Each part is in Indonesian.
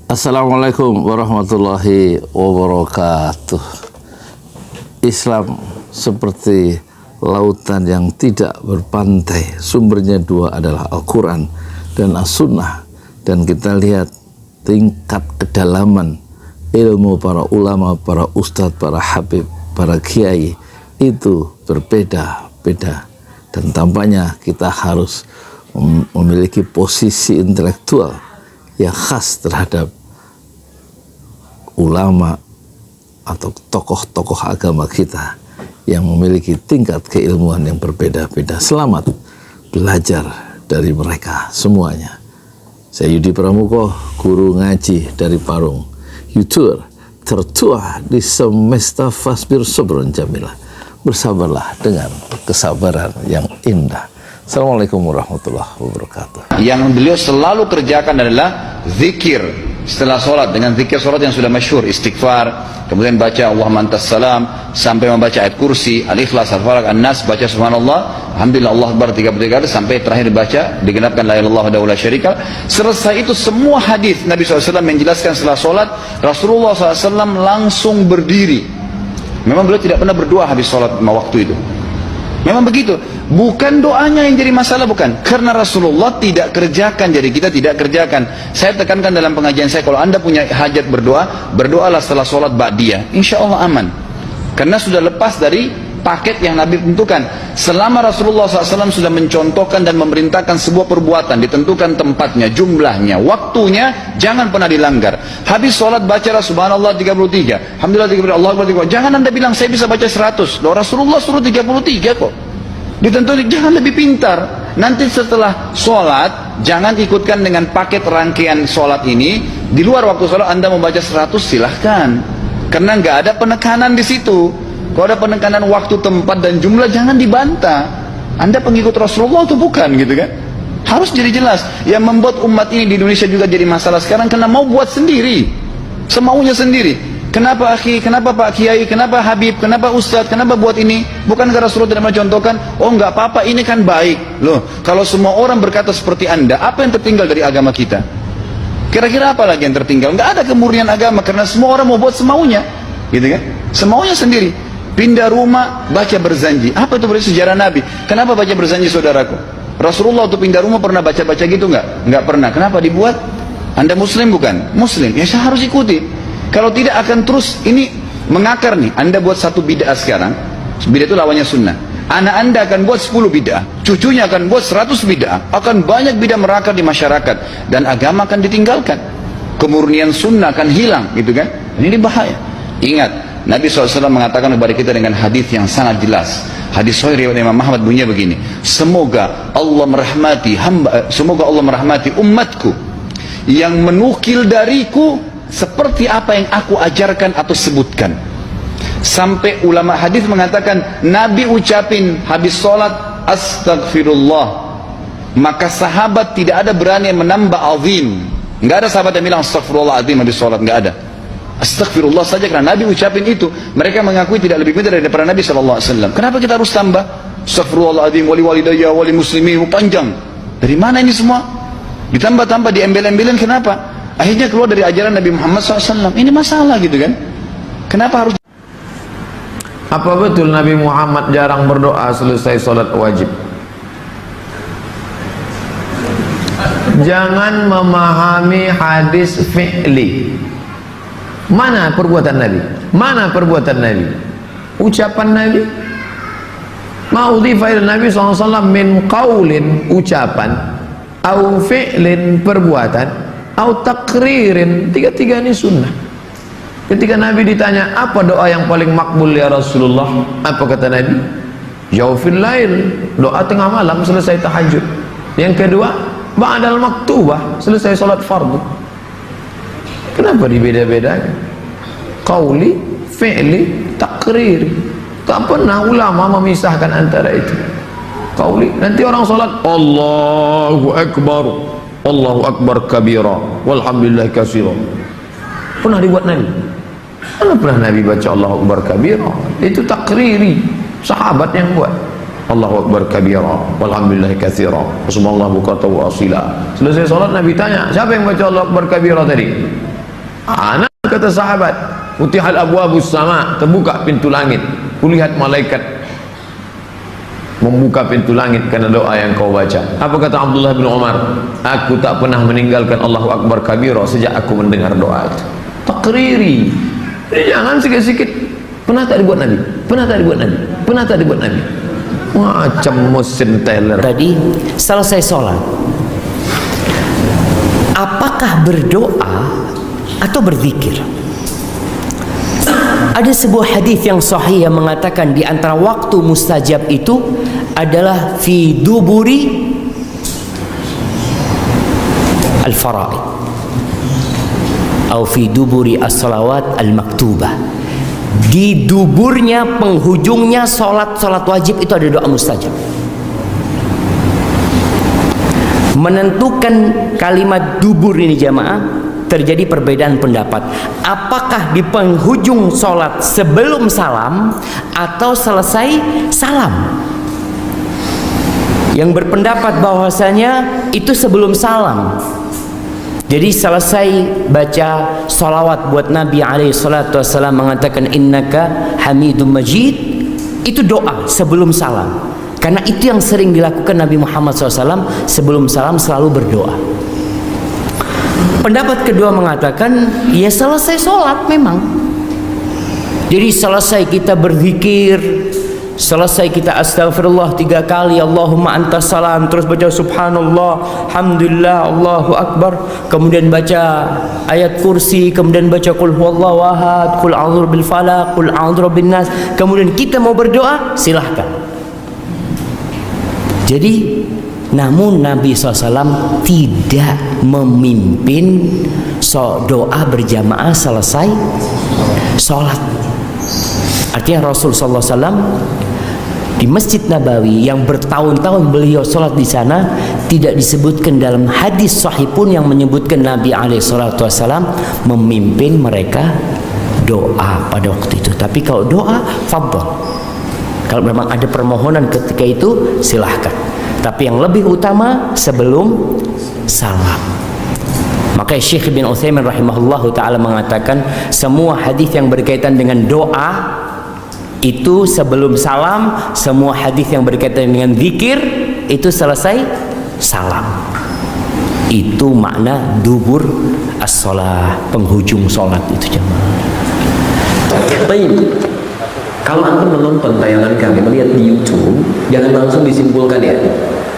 Assalamualaikum warahmatullahi wabarakatuh. Islam seperti lautan yang tidak berpantai. Sumbernya dua adalah Al-Quran dan As-Sunnah. Dan kita lihat tingkat kedalaman ilmu para ulama, para ustadz, para habib, para kiai itu berbeda-beda. Dan tampaknya kita harus memiliki posisi intelektual yang khas terhadap ulama atau tokoh-tokoh agama kita yang memiliki tingkat keilmuan yang berbeda-beda. Selamat belajar dari mereka semuanya. Saya Yudi Pramuko, guru ngaji dari Parung, YouTuber tertua di semesta Fasbir Sobron Jamilah. Bersabarlah dengan kesabaran yang indah. Assalamualaikum warahmatullahi wabarakatuh. Yang beliau selalu kerjakan adalah zikir setelah sholat, dengan zikir sholat yang sudah masyhur, istighfar, kemudian baca Allahumma antas salam, sampai membaca ayat kursi, al-ikhlas, al-falaq, an-nas, baca subhanallah, alhamdulillah, Allah akbar 33 kali, sampai terakhir baca digenapkan la ilaha illallah wahdahu la syarika. Selesai itu semua hadis Nabi SAW menjelaskan setelah sholat, Rasulullah SAW langsung berdiri. Memang beliau tidak pernah berdoa habis sholat waktu itu. Memang begitu. Bukan doanya yang jadi masalah, bukan. Karena Rasulullah tidak kerjakan, jadi kita tidak kerjakan. Saya tekankan dalam pengajian saya, kalau anda punya hajat berdoa, berdoalah setelah sholat ba'diyah. Insya Allah aman. Karena sudah lepas dari paket yang Nabi tentukan. Selama Rasulullah SAW sudah mencontohkan dan memerintahkan sebuah perbuatan, ditentukan tempatnya, jumlahnya, waktunya, jangan pernah dilanggar. Habis sholat bacalah subhanallah 33, alhamdulillah 33, Allah akbar 33. Jangan anda bilang saya bisa baca 100. Loh, Rasulullah suruh 33 kok. Ditentukan, jangan lebih pintar. Nanti setelah sholat, jangan ikutkan dengan paket rangkaian sholat ini. Di luar waktu sholat anda membaca 100, silahkan. Karena nggak ada penekanan di situ. Kalau ada penekanan waktu, tempat, dan jumlah, jangan dibantah. Anda pengikut Rasulullah atau bukan, gitu kan? Harus jadi jelas. Yang membuat umat ini di Indonesia juga jadi masalah sekarang, karena mau buat sendiri, semaunya sendiri. Kenapa akhi, kenapa Pak Kiai, kenapa Habib, kenapa Ustadz, kenapa buat ini? Bukankah Rasulullah tidak mencontohkan? Oh nggak apa-apa, ini kan baik. Loh, kalau semua orang berkata seperti anda, apa yang tertinggal dari agama kita? Kira-kira apa lagi yang tertinggal? Nggak ada kemurnian agama, karena semua orang mau buat semaunya, gitu kan? Semaunya sendiri. Pindah rumah, baca berzanji. Apa itu berarti sejarah Nabi? Kenapa baca berzanji, saudaraku? Rasulullah waktu pindah rumah pernah baca-baca gitu nggak? Nggak pernah. Kenapa dibuat? Anda muslim bukan? Muslim. Ya saya harus ikuti. Kalau tidak akan terus ini mengakar nih. Anda buat satu bid'ah sekarang. Bid'ah itu lawannya sunnah. Anak anda akan buat 10 bid'ah. Cucunya akan buat 100 bid'ah. Akan banyak bid'ah merakar di masyarakat. Dan agama akan ditinggalkan. Kemurnian sunnah akan hilang, gitu kan? Ini bahaya. Ingat. Nabi SAW mengatakan kepada kita dengan hadis yang sangat jelas. Hadis sahih riwayat Imam Ahmad bunyinya begini: semoga Allah merahmati umatku yang menukil dariku seperti apa yang aku ajarkan atau sebutkan. Sampai ulama hadis mengatakan Nabi ucapin habis sholat astagfirullah, maka sahabat tidak ada berani yang menambah azim. Nggak ada sahabat yang bilang astagfirullah azim habis sholat, nggak ada. Astagfirullah saja, karena Nabi ucapin itu. Mereka mengakui tidak lebih pintar daripada Nabi SAW. Kenapa kita harus tambah astagfirullahaladzim, wali walidayya, wali muslimin, panjang? Dari mana ini semua? Ditambah-tambah, diembel-embelin, kenapa? Akhirnya keluar dari ajaran Nabi Muhammad SAW. Ini masalah, gitu kan? Kenapa harus? Apa betul Nabi Muhammad jarang berdoa selesai sholat wajib? Jangan memahami hadis fi'li. Mana perbuatan Nabi? Mana perbuatan Nabi? Ucapan Nabi? Ma'udhifa ila Nabi SAW min qawlin, ucapan, au fi'lin, perbuatan, au takririn. Tiga-tiga ini sunnah. Ketika Nabi ditanya, apa doa yang paling makbul ya Rasulullah? Apa kata Nabi? Jawfil lail, doa tengah malam selesai tahajud. Yang kedua, ba'dal maktubah, selesai salat fardu. Kenapa dibeda-bedakan? Qauli, fi'li, takriri. Tak pernah ulama memisahkan antara itu. Qauli, nanti orang salat Allahu Akbar kabira, walhamdulillah katsira. Pernah dibuat Nabi? Mana pernah Nabi baca Allahu Akbar kabira? Itu takriri, sahabat yang buat. Allahu Akbar kabira, walhamdulillah katsira, subhanallah bukratan wa asila. Selesai salat Nabi tanya, siapa yang baca Allahu Akbar kabira tadi? Anak, kata sahabat, futihal abwabus sama, terbuka pintu langit, kulihat malaikat membuka pintu langit karena doa yang kau baca. Apa kata Abdullah bin Umar? Aku tak pernah meninggalkan Allahu Akbar kabira sejak aku mendengar doa itu. Takriri. Jangan sikit-sikit. Pernah tak dibuat Nabi? Pernah tak dibuat Nabi? Pernah tak dibuat Nabi? Macam mesin teler. Tadi selesai sholat, apakah berdoa atau berzikir? Ada sebuah hadis yang sahih yang mengatakan di antara waktu mustajab itu adalah fi duburi al-faraid atau fi duburi as-salawat al-maktubah. Di duburnya, penghujungnya salat wajib itu ada doa mustajab. Menentukan kalimat dubur ini jamaah, terjadi perbedaan pendapat. Apakah di penghujung sholat sebelum salam atau selesai salam? Yang berpendapat bahwasanya itu sebelum salam. Jadi selesai baca salawat buat Nabi alaihi salatu wassalam mengatakan innaka hamidum majid, itu doa sebelum salam. Karena itu yang sering dilakukan Nabi Muhammad SAW sebelum salam, selalu berdoa. Pendapat kedua mengatakan ya selesai sholat memang. Jadi selesai kita berzikir, selesai kita astagfirullah 3 kali, Allahumma antas salam, terus baca subhanallah, alhamdulillah, Allahu akbar, kemudian baca ayat kursi, kemudian baca qul huwallahu ahad, qul a'udzu bil falaq, qul a'udzu bin nas, kemudian kita mau berdoa, silahkan. Jadi namun Nabi SAW tidak memimpin doa berjamaah selesai sholat. Artinya Rasul SAW di Masjid Nabawi yang bertahun-tahun beliau sholat di sana, tidak disebutkan dalam hadis sahih pun yang menyebutkan Nabi SAW memimpin mereka doa pada waktu itu. Tapi kalau doa, fadhol. Kalau memang ada permohonan ketika itu, silahkan. Tapi yang lebih utama sebelum salam. Maka Syekh bin Utsaimin rahimahullahu taala mengatakan semua hadis yang berkaitan dengan doa itu sebelum salam, semua hadis yang berkaitan dengan zikir itu selesai salam. Itu makna dubur as-shalah, penghujung salat itu jemaah. Baik. Kalau antum menonton tayangan kami, melihat di YouTube, jangan langsung disimpulkan ya.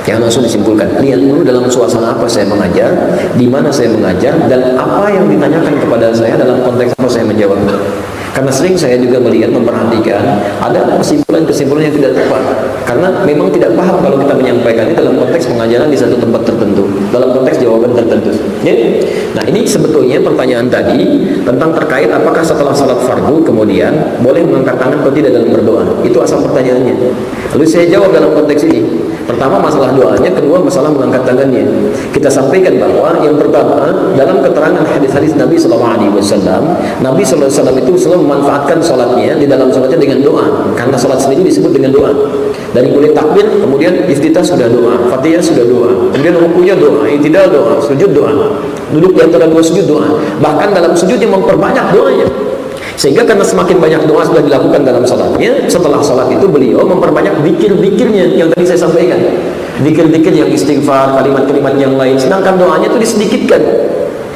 Jangan langsung disimpulkan. Lihat dulu dalam suasana apa saya mengajar, di mana saya mengajar, dan apa yang ditanyakan kepada saya dalam konteks apa saya menjawab. Karena sering saya juga melihat, memperhatikan ada kesimpulan-kesimpulan yang tidak tepat. Karena memang tidak paham kalau kita menyampaikannya dalam konteks pengajaran di satu tempat tertentu, dalam konteks jawaban tertentu. Ya? Nah ini sebetulnya pertanyaan tadi tentang terkait apakah setelah salat fardu kemudian boleh mengangkat tangan atau tidak dalam berdoa. Itu asal pertanyaannya. Lalu saya jawab dalam konteks ini. Pertama masalah doanya, kedua masalah mengangkat tangannya. Kita sampaikan bahwa yang pertama dalam keterangan hadis-hadis Nabi SAW, Nabi SAW itu selalu memanfaatkan sholatnya di dalam sholatnya dengan doa. Karena sholat sendiri disebut dengan doa. Dari mulai takbir, kemudian iftitah sudah doa, fatihah sudah doa, kemudian rukunya doa, i'tidal doa, sujud doa, duduk di antara dua sujud doa. Bahkan dalam sujudnya memperbanyak doanya. Sehingga karena semakin banyak doa sudah dilakukan dalam salatnya, setelah salat itu beliau memperbanyak zikir-zikirnya yang tadi saya sampaikan. Zikir-zikir yang istighfar, kalimat-kalimat yang lain. Sedangkan doanya itu disedikitkan.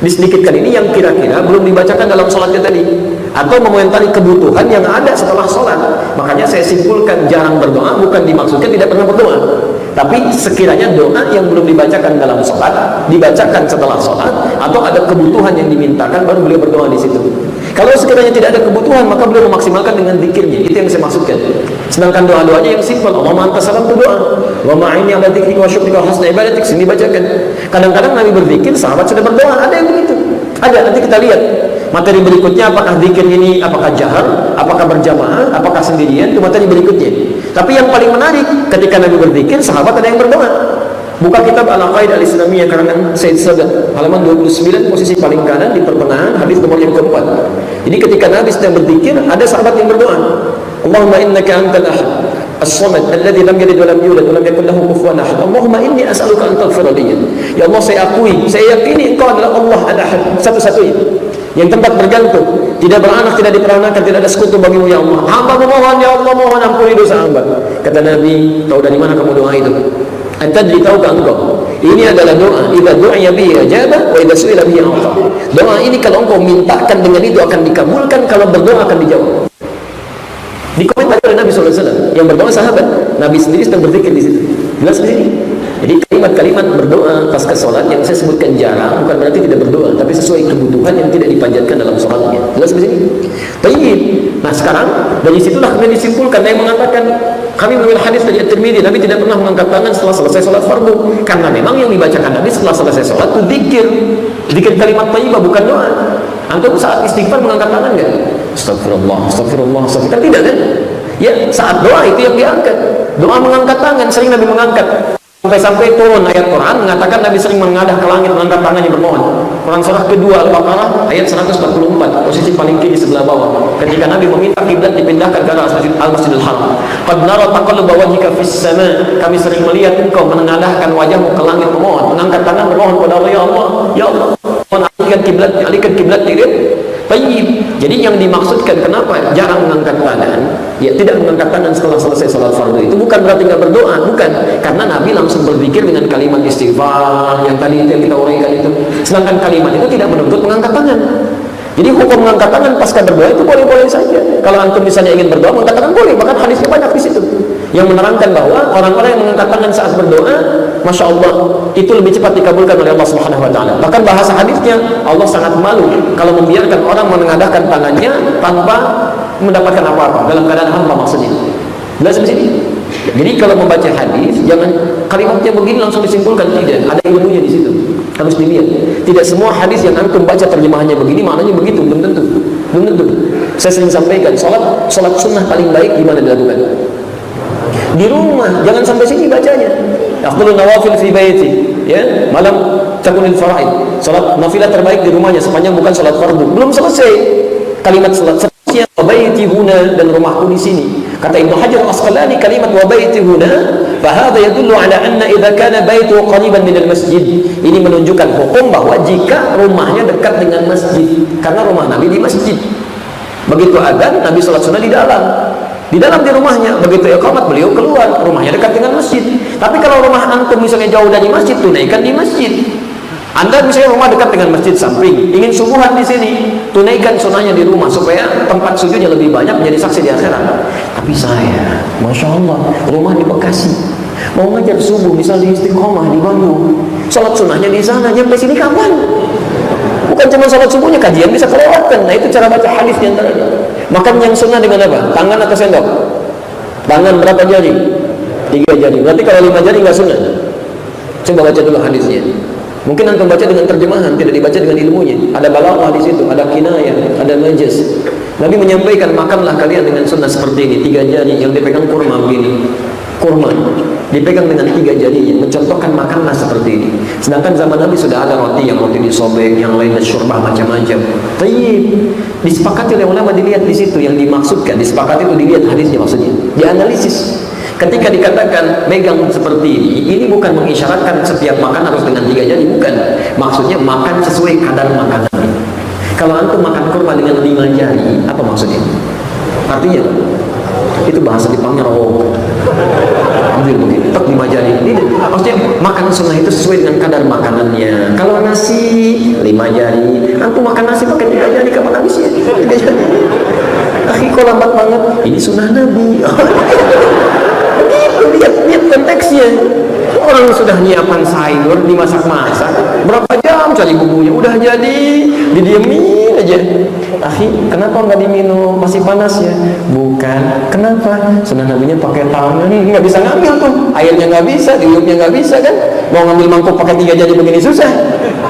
Disedikitkan ini yang kira-kira belum dibacakan dalam salatnya tadi, atau mengomentari kebutuhan yang ada setelah salat. Makanya saya simpulkan jarang berdoa bukan dimaksudkan tidak pernah berdoa, tapi sekiranya doa yang belum dibacakan dalam salat dibacakan setelah salat, atau ada kebutuhan yang dimintakan baru beliau berdoa di situ. Kalau sekiranya tidak ada kebutuhan, maka beliau memaksimalkan dengan zikirnya. Itu yang saya maksudkan. Sedangkan doa-doanya yang simpel, Allahumma antas salam itu doa, wa ma'ini ala dzikrika wa syukrika wa husni ibadatik, sini dibacakan. Kadang-kadang Nabi berzikir, sahabat sudah berdoa, ada yang begitu. Ada, nanti kita lihat materi berikutnya, apakah zikir ini apakah jahar, apakah berjamaah, apakah sendirian, itu materi berikutnya. Tapi yang paling menarik, ketika Nabi berzikir, sahabat ada yang berdoa. Buka kitab Al-Aqaid Al-Islamiyah karangan Said Sadat, halaman 29, posisi paling kanan di pertengahan, hadis nomor yang keempat. Jadi ketika Nabi sedang berzikir, ada sahabat yang berdoa, Allahumma innaka antal ahad as-samad alladhi lam yalid wa lam yulad wa lam yakul lahu kufuwan ahad. Allahumma inni as'aluka an taghfira li. Ya Allah, saya akui, saya yakini Engkau adalah Allah al-Ahad, satu-satunya. yang tempat bergantung, tidak beranak, tidak diperanakan, tidak ada sekutu bagimu ya Allah. Hamba memohon ya Allah, mohon ampuni dosa hamba. Kata Nabi, tahu dari mana kamu doa itu? Antadri, tahukah engkau? Ini adalah doa. Idza du'iya bihi ajaba wa idza su'ila bihi a'ta. Doa ini kalau engkau mintakan dengan itu akan dikabulkan, kalau berdoa akan dijawab. Dikomentari oleh Nabi SAW. Yang berdoa sahabat, Nabi sendiri sedang berzikir di situ. Jelas di sini. Jadi kalimat-kalimat berdoa pasca sholat yang saya sebutkan jarang bukan berarti tidak berdoa, tapi sesuai kebutuhan yang tidak dipanjatkan dalam sholatnya. Jelas di sini. Baik. Nah sekarang dari situlah kemudian disimpulkan yang mengatakan kami mengambil hadis dari At-Tirmidzi, Nabi tidak pernah mengangkat tangan setelah selesai sholat fardu, karena memang yang dibacakan Nabi setelah selesai sholat itu zikir kalimat thayyibah, bukan doa. Antum saat istighfar mengangkat tangan enggak? Astagfirullah, astagfirullah, astagfirullah. Tidak kan? Ya, saat doa itu yang diangkat. Doa mengangkat tangan, sering Nabi mengangkat. Sampai turun ayat Quran mengatakan Nabi sering mengadah ke langit mengangkat tangannya bermohon. Quran surah kedua Al-Baqarah ayat 144, posisi paling kiri sebelah bawah. Ketika Nabi meminta kiblat dipindahkan ke arah Al-Masjidil Haram. Qad nara taqalluba wajhika fis sama. Kami sering melihat engkau menengadahkan wajahmu ke langit memohon, mengangkat tangan bermohon kepada Allah, ya Allah, ya Allah. Alihkan kiblat diri. Tayyib. Jadi yang dimaksudkan kenapa jarang mengangkat tangan, ya tidak mengangkat tangan setelah selesai salat fardu itu bukan berarti nggak berdoa, bukan, karena Nabi langsung berzikir dengan kalimat istighfar yang tadi yang kita uraikan itu. Sedangkan kalimat itu tidak menuntut mengangkat tangan. Jadi hukum mengangkat tangan pasca berdoa itu boleh-boleh saja. Kalau antum misalnya ingin berdoa mengangkat tangan boleh, bahkan hadisnya banyak di situ yang menerangkan bahwa orang-orang yang mengangkat tangan saat berdoa, masya Allah, itu lebih cepat dikabulkan oleh Allah Subhanahu Wa Taala. Bahkan bahasa hadisnya Allah sangat malu kalau membiarkan orang menengadahkan tangannya tanpa mendapatkan apa-apa, dalam keadaan hampa maksudnya. Jelas di sini. Jadi kalau membaca hadis jangan kalimatnya begini langsung disimpulkan, tidak, ada ilmunya di situ. Harus dilihat. Tidak semua hadis yang antum baca terjemahannya begini maknanya begitu, belum tentu. Belum tentu. Saya sering sampaikan, salat sunnah paling baik di mana dilakukan? Di rumah, jangan sampai sini bacanya. Afdhalun nawafil fi baiti, ya, malam takunil faraid. Salat nafilah terbaik di rumahnya sepanjang bukan salat fardu. Belum selesai kalimat salat seterusnya wa baiti huna, dan rumahku di sini. Kata Ibnu Hajar Al-Asqalani, kalimat wa baiti huna fa hadha yadullu ala anna idza kana baituhu qariban minal masjid. Ini menunjukkan hukum bahwa jika rumahnya dekat dengan masjid, karena rumah Nabi di masjid. Begitu adzan Nabi salat sunnah di dalam di rumahnya. Begitu iqamat beliau keluar, rumahnya dekat dengan masjid. Tapi kalau rumah antum misalnya jauh dari masjid, tunaikan di masjid. Anda misalnya rumah dekat dengan masjid samping, ingin subuhan di sini, tunaikan sunnahnya di rumah supaya tempat sujudnya lebih banyak, menjadi saksi di akhirat. Tapi saya, masya Allah, rumah di Bekasi, mau ngajar subuh misal di Istiqomah di Bandung, sholat sunnahnya di sana, nyampe sini kapan? Bukan cuma sholat subuhnya, kajian bisa kelewatan. Nah itu cara baca hadis di antaranya. Makan yang sunnah dengan apa? Tangan atau sendok? Tangan berapa jari? 3 jari. Berarti kalau 5 jari nggak sunnah. Coba baca dulu hadisnya. Mungkin antum baca dengan terjemahan, tidak dibaca dengan ilmunya. Ada balaghah di situ, ada kinayah, ada majaz. Nabi menyampaikan, makanlah kalian dengan sunnah seperti ini, 3 jari yang dipegang kurma begini. Kurma dipegang dengan 3 jarinya, mencontohkan makanlah seperti ini. Sedangkan zaman Nabi sudah ada roti disobek, yang lain syurbah macam-macam. Tayyib. Disepakati oleh ulama, dilihat di situ yang dimaksudkan, disepakati itu dilihat hadisnya maksudnya, dianalisis. Ketika dikatakan megang seperti ini bukan mengisyaratkan setiap makan harus dengan 3 jari, bukan. Maksudnya makan sesuai kadar makanan. Kalau antum makan kurma dengan 5 jari, apa maksudnya? Artinya itu bahasa Jepangnya roh. Ambil begini, tek 5 jari. Ini maksudnya makan sunnah itu sesuai dengan kadar makanannya. Kalau nasi 5 jari, antum makan nasi pakai 3 jari, kapan habisnya? 3 jari. Kok lambat banget? Ini sunnah Nabi. Begitu, lihat konteksnya. Orang sudah nyiapkan sayur, dimasak-masak, berapa jam cari bumbunya, udah jadi, didiemin aja. Kenapa nggak diminum? Masih panas ya? Bukan. Kenapa? Sunnah Nabinya pakai tangan, nggak bisa ngambil tuh, airnya nggak bisa, diulupnya nggak bisa kan? Mau ngambil mangkuk pakai 3 jari begini susah.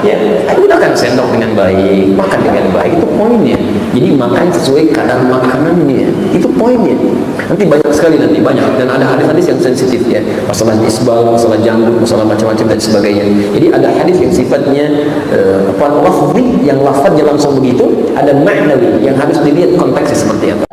Ya, gunakan sendok dengan baik, makan dengan baik, itu poinnya. Jadi makan sesuai kadar makanannya, itu poinnya. Nanti banyak sekali, banyak, dan ada hadis-hadis yang sensitif ya, masalah isbal, masalah janggut, masalah macam-macam dan sebagainya. Jadi ada hadis yang sifatnya lafzi, yang lafaznya langsung begitu, ada ma'nawi yang harus dilihat konteksnya seperti apa.